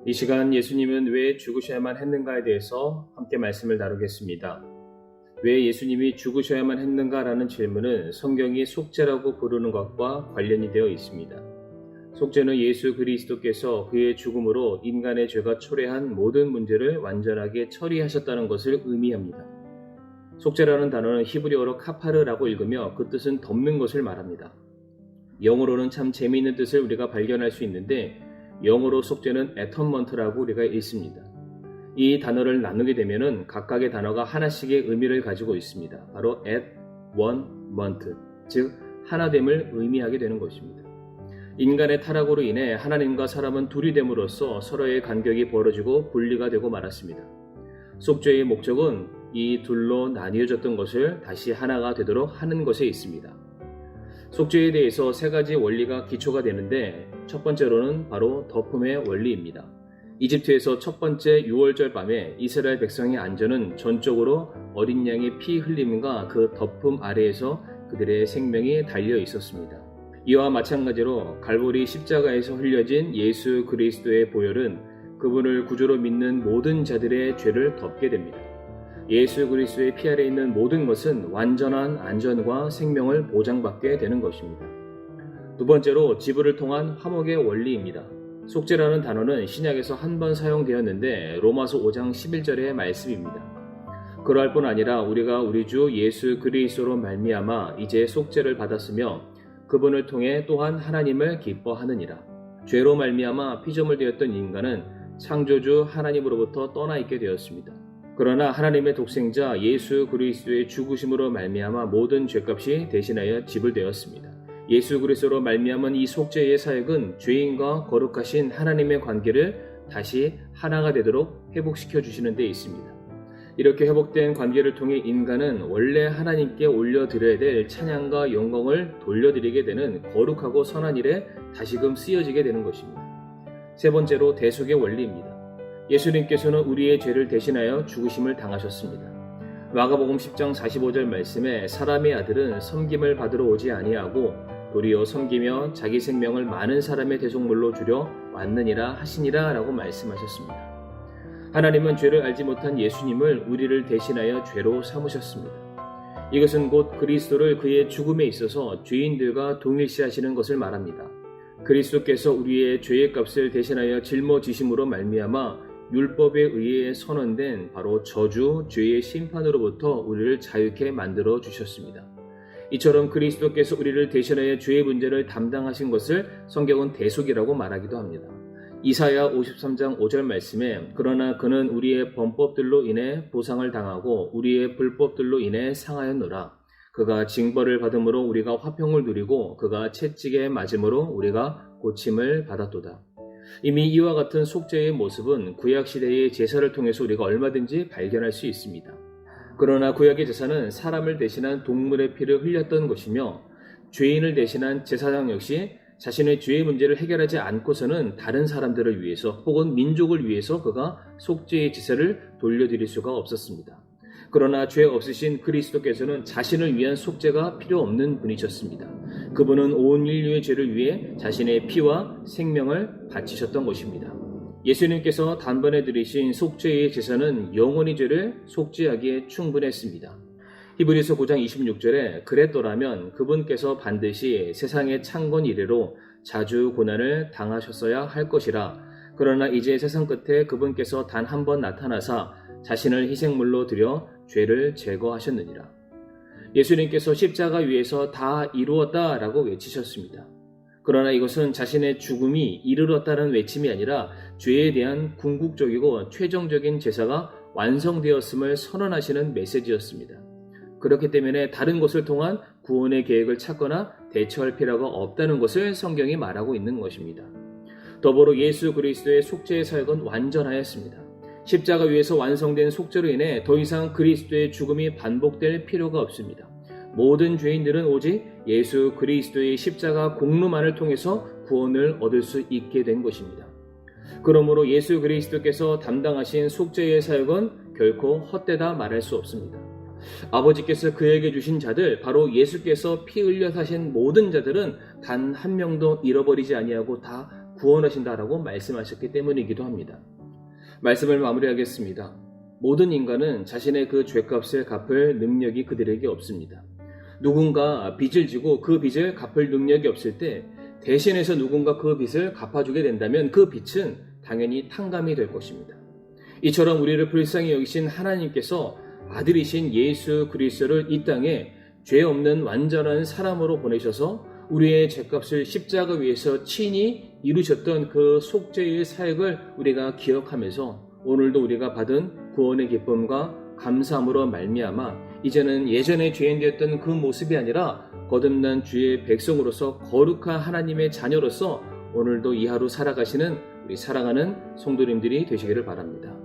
이 시간 예수님은 왜 죽으셔야만 했는가에 대해서 함께 말씀을 나누겠습니다. 왜 예수님이 죽으셔야만 했는가라는 질문은 성경이 속죄라고 부르는 것과 관련이 되어 있습니다. 속죄는 예수 그리스도께서 그의 죽음으로 인간의 죄가 초래한 모든 문제를 완전하게 처리하셨다는 것을 의미합니다. 속죄라는 단어는 히브리어로 카파르라고 읽으며 그 뜻은 덮는 것을 말합니다. 영어로는 참 재미있는 뜻을 우리가 발견할 수 있는데 영어로 속죄는 atonement라고 우리가 읽습니다. 이 단어를 나누게 되면 각각의 단어가 하나씩의 의미를 가지고 있습니다. 바로 at one month, 즉 하나됨을 의미하게 되는 것입니다. 인간의 타락으로 인해 하나님과 사람은 둘이 됨으로써 서로의 간격이 벌어지고 분리가 되고 말았습니다. 속죄의 목적은 이 둘로 나뉘어졌던 것을 다시 하나가 되도록 하는 것에 있습니다. 속죄에 대해서 세 가지 원리가 기초가 되는데 첫 번째로는 바로 덮음의 원리입니다. 이집트에서 첫 번째 6월절 밤에 이스라엘 백성의 안전은 전적으로 어린 양의 피 흘림과 그 덮음 아래에서 그들의 생명이 달려 있었습니다. 이와 마찬가지로 갈보리 십자가에서 흘려진 예수 그리스도의 보혈은 그분을 구주로 믿는 모든 자들의 죄를 덮게 됩니다. 예수 그리스도의 피 아래 있는 모든 것은 완전한 안전과 생명을 보장받게 되는 것입니다. 두 번째로 지불을 통한 화목의 원리입니다. 속죄라는 단어는 신약에서 한 번 사용되었는데 로마서 5장 11절의 말씀입니다. 그러할 뿐 아니라 우리가 우리 주 예수 그리스도로 말미암아 이제 속죄를 받았으며 그분을 통해 또한 하나님을 기뻐하느니라. 죄로 말미암아 피조물 되었던 인간은 창조주 하나님으로부터 떠나 있게 되었습니다. 그러나 하나님의 독생자 예수 그리스도의 죽으심으로 말미암아 모든 죄값이 대신하여 지불되었습니다. 예수 그리스도로 말미암은 이 속죄의 사역은 죄인과 거룩하신 하나님의 관계를 다시 하나가 되도록 회복시켜 주시는 데 있습니다. 이렇게 회복된 관계를 통해 인간은 원래 하나님께 올려드려야 될 찬양과 영광을 돌려드리게 되는 거룩하고 선한 일에 다시금 쓰여지게 되는 것입니다. 세 번째로 대속의 원리입니다. 예수님께서는 우리의 죄를 대신하여 죽으심을 당하셨습니다. 마가복음 10장 45절 말씀에 사람의 아들은 섬김을 받으러 오지 아니하고 도리어 섬기며 자기 생명을 많은 사람의 대속물로 주려 왔느니라 하시니라 라고 말씀하셨습니다. 하나님은 죄를 알지 못한 예수님을 우리를 대신하여 죄로 삼으셨습니다. 이것은 곧 그리스도를 그의 죽음에 있어서 죄인들과 동일시하시는 것을 말합니다. 그리스도께서 우리의 죄의 값을 대신하여 짊어지심으로 말미암아 율법에 의해 선언된 바로 저주, 죄의 심판으로부터 우리를 자유케 만들어 주셨습니다. 이처럼 그리스도께서 우리를 대신하여 죄의 문제를 담당하신 것을 성경은 대속이라고 말하기도 합니다. 이사야 53장 5절 말씀에 그러나 그는 우리의 범법들로 인해 보상을 당하고 우리의 불법들로 인해 상하였노라. 그가 징벌을 받음으로 우리가 화평을 누리고 그가 채찍에 맞음으로 우리가 고침을 받았도다. 이미 이와 같은 속죄의 모습은 구약시대의 제사를 통해서 우리가 얼마든지 발견할 수 있습니다. 그러나 구약의 제사는 사람을 대신한 동물의 피를 흘렸던 것이며 죄인을 대신한 제사장 역시 자신의 죄의 문제를 해결하지 않고서는 다른 사람들을 위해서 혹은 민족을 위해서 그가 속죄의 제사를 돌려드릴 수가 없었습니다. 그러나 죄 없으신 그리스도께서는 자신을 위한 속죄가 필요 없는 분이셨습니다. 그분은 온 인류의 죄를 위해 자신의 피와 생명을 바치셨던 것입니다. 예수님께서 단번에 드리신 속죄의 제사는 영원히 죄를 속죄하기에 충분했습니다. 히브리서 9장 26절에 그랬더라면 그분께서 반드시 세상의 창건 이래로 자주 고난을 당하셨어야 할 것이라. 그러나 이제 세상 끝에 그분께서 단 한 번 나타나사 자신을 희생물로 드려 죄를 제거하셨느니라. 예수님께서 십자가 위에서 다 이루었다라고 외치셨습니다. 그러나 이것은 자신의 죽음이 이르렀다는 외침이 아니라 죄에 대한 궁극적이고 최종적인 제사가 완성되었음을 선언하시는 메시지였습니다. 그렇기 때문에 다른 것을 통한 구원의 계획을 찾거나 대처할 필요가 없다는 것을 성경이 말하고 있는 것입니다. 더불어 예수 그리스도의 속죄의 사역은 완전하였습니다. 십자가 위에서 완성된 속죄로 인해 더 이상 그리스도의 죽음이 반복될 필요가 없습니다. 모든 죄인들은 오직 예수 그리스도의 십자가 공로만을 통해서 구원을 얻을 수 있게 된 것입니다. 그러므로 예수 그리스도께서 담당하신 속죄의 사역은 결코 헛되다 말할 수 없습니다. 아버지께서 그에게 주신 자들, 바로 예수께서 피 흘려 사신 모든 자들은 단 한 명도 잃어버리지 아니하고 다 구원하신다라고 말씀하셨기 때문이기도 합니다. 말씀을 마무리하겠습니다. 모든 인간은 자신의 그 죄값을 갚을 능력이 그들에게 없습니다. 누군가 빚을 지고 그 빚을 갚을 능력이 없을 때 대신해서 누군가 그 빚을 갚아주게 된다면 그 빚은 당연히 탕감이 될 것입니다. 이처럼 우리를 불쌍히 여기신 하나님께서 아들이신 예수 그리스도를 이 땅에 죄 없는 완전한 사람으로 보내셔서 우리의 죄값을 십자가 위에서 친히 이루셨던 그 속죄의 사역을 우리가 기억하면서 오늘도 우리가 받은 구원의 기쁨과 감사함으로 말미암아 이제는 예전에 죄인 되었던 그 모습이 아니라 거듭난 주의 백성으로서 거룩한 하나님의 자녀로서 오늘도 이 하루 살아가시는 우리 사랑하는 성도님들이 되시기를 바랍니다.